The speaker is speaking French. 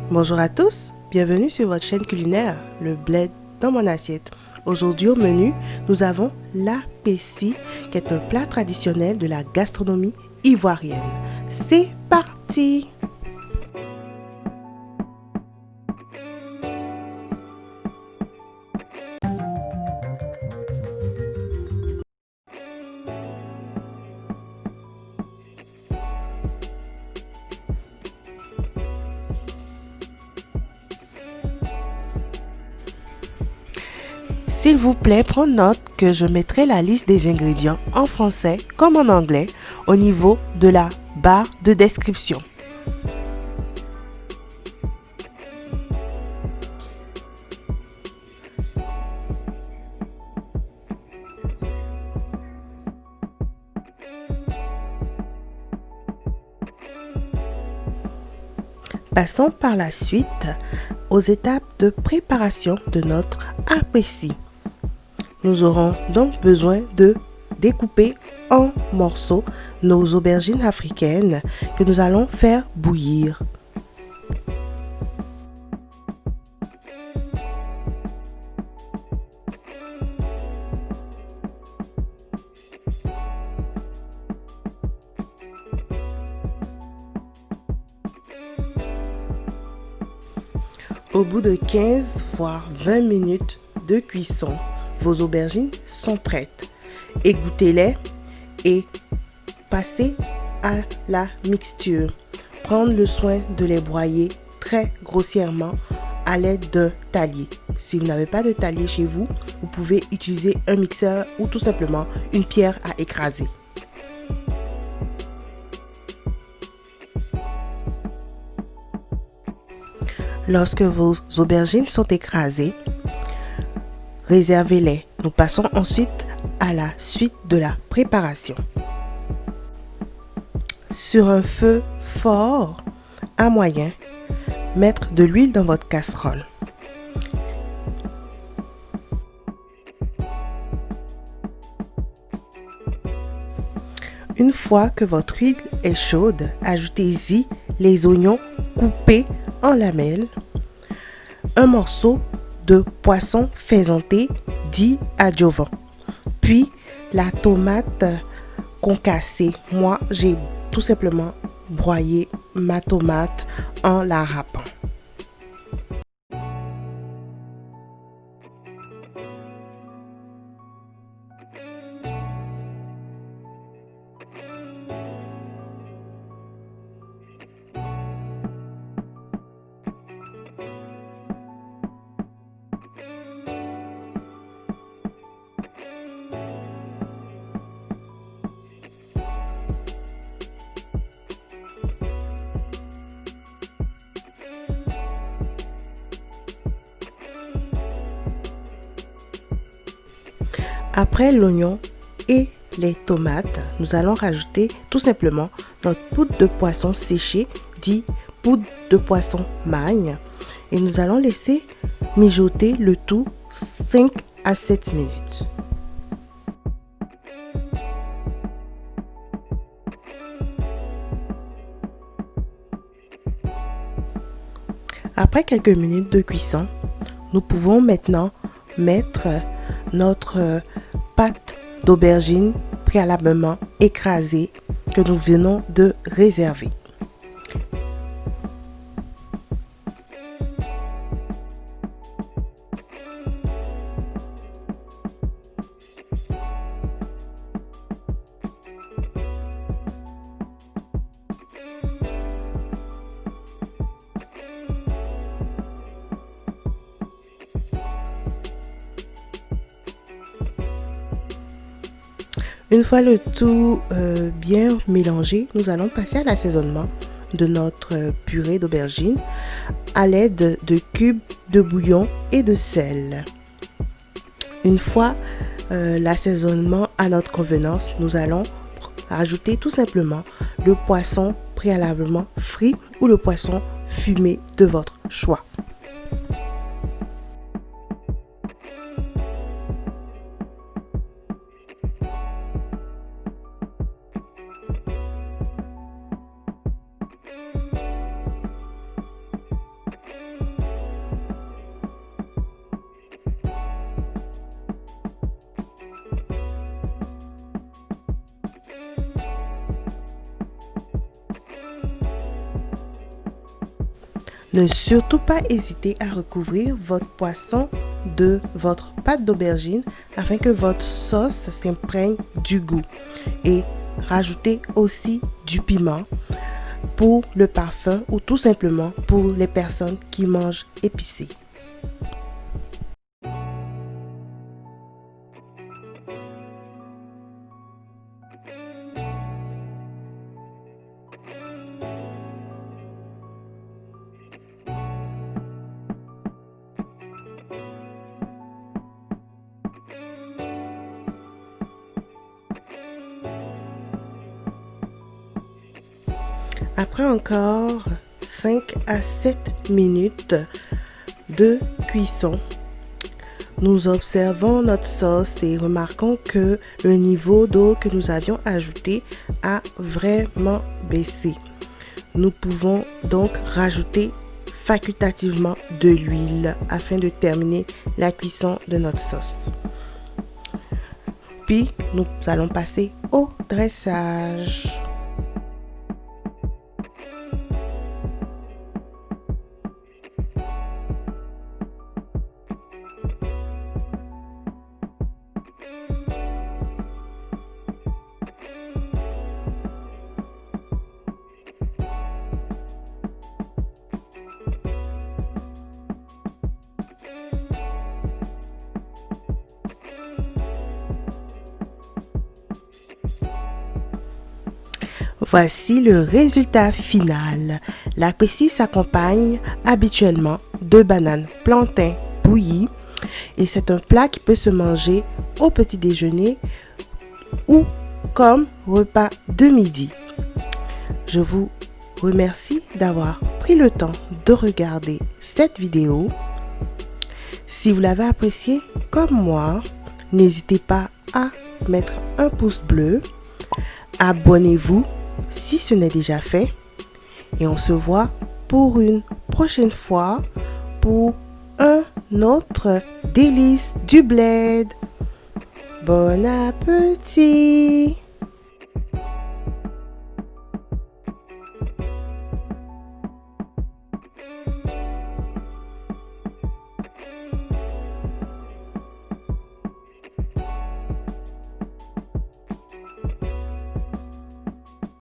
Bonjour à tous, bienvenue sur votre chaîne culinaire, le bled dans mon assiette. Aujourd'hui au menu, nous avons l'apessi, qui est un plat traditionnel de la gastronomie ivoirienne. C'est parti! S'il vous plaît, prenez note que je mettrai la liste des ingrédients en français comme en anglais au niveau de la barre de description. Passons par la suite aux étapes de préparation de notre apessi. Nous aurons donc besoin de découper en morceaux nos aubergines africaines que nous allons faire bouillir. Au bout de 15 voire 20 minutes de cuisson, vos aubergines sont prêtes. Égouttez-les et passez à la mixture. Prendre le soin de les broyer très grossièrement à l'aide d'un talier. Si vous n'avez pas de talier chez vous, vous pouvez utiliser un mixeur ou tout simplement une pierre à écraser. Lorsque vos aubergines sont écrasées, réservez-les. Nous passons ensuite à la suite de la préparation. Sur un feu fort à moyen, mettre de l'huile dans votre casserole. Une fois que votre huile est chaude, ajoutez-y les oignons coupés en lamelles, un morceau de poisson faisanté dit adjuvant, puis la tomate concassée. Moi, j'ai tout simplement broyé ma tomate en la râpant. Après l'oignon et les tomates, nous allons rajouter tout simplement notre poudre de poisson séché, dit poudre de poisson magne, et nous allons laisser mijoter le tout 5 à 7 minutes. Après quelques minutes de cuisson, nous pouvons maintenant mettre notre pâte d'aubergine préalablement écrasée que nous venons de réserver. Une fois le tout bien mélangé, nous allons passer à l'assaisonnement de notre purée d'aubergine à l'aide de cubes de bouillon et de sel. Une fois l'assaisonnement à notre convenance, nous allons ajouter tout simplement le poisson préalablement frit ou le poisson fumé de votre choix. Ne surtout pas hésiter à recouvrir votre poisson de votre pâte d'aubergine afin que votre sauce s'imprègne du goût. Et rajoutez aussi du piment pour le parfum ou tout simplement pour les personnes qui mangent épicé. Après encore 5 à 7 minutes de cuisson, nous observons notre sauce et remarquons que le niveau d'eau que nous avions ajouté a vraiment baissé. Nous pouvons donc rajouter facultativement de l'huile afin de terminer la cuisson de notre sauce. Puis, nous allons passer au dressage. Voici le résultat final. L'appétit s'accompagne habituellement de bananes plantain bouillies et c'est un plat qui peut se manger au petit déjeuner ou comme repas de midi. Je vous remercie d'avoir pris le temps de regarder cette vidéo. Si vous l'avez appréciée comme moi, n'hésitez pas à mettre un pouce bleu. Abonnez-vous si ce n'est déjà fait et on se voit pour une prochaine fois pour un autre délice du bled. Bon appétit!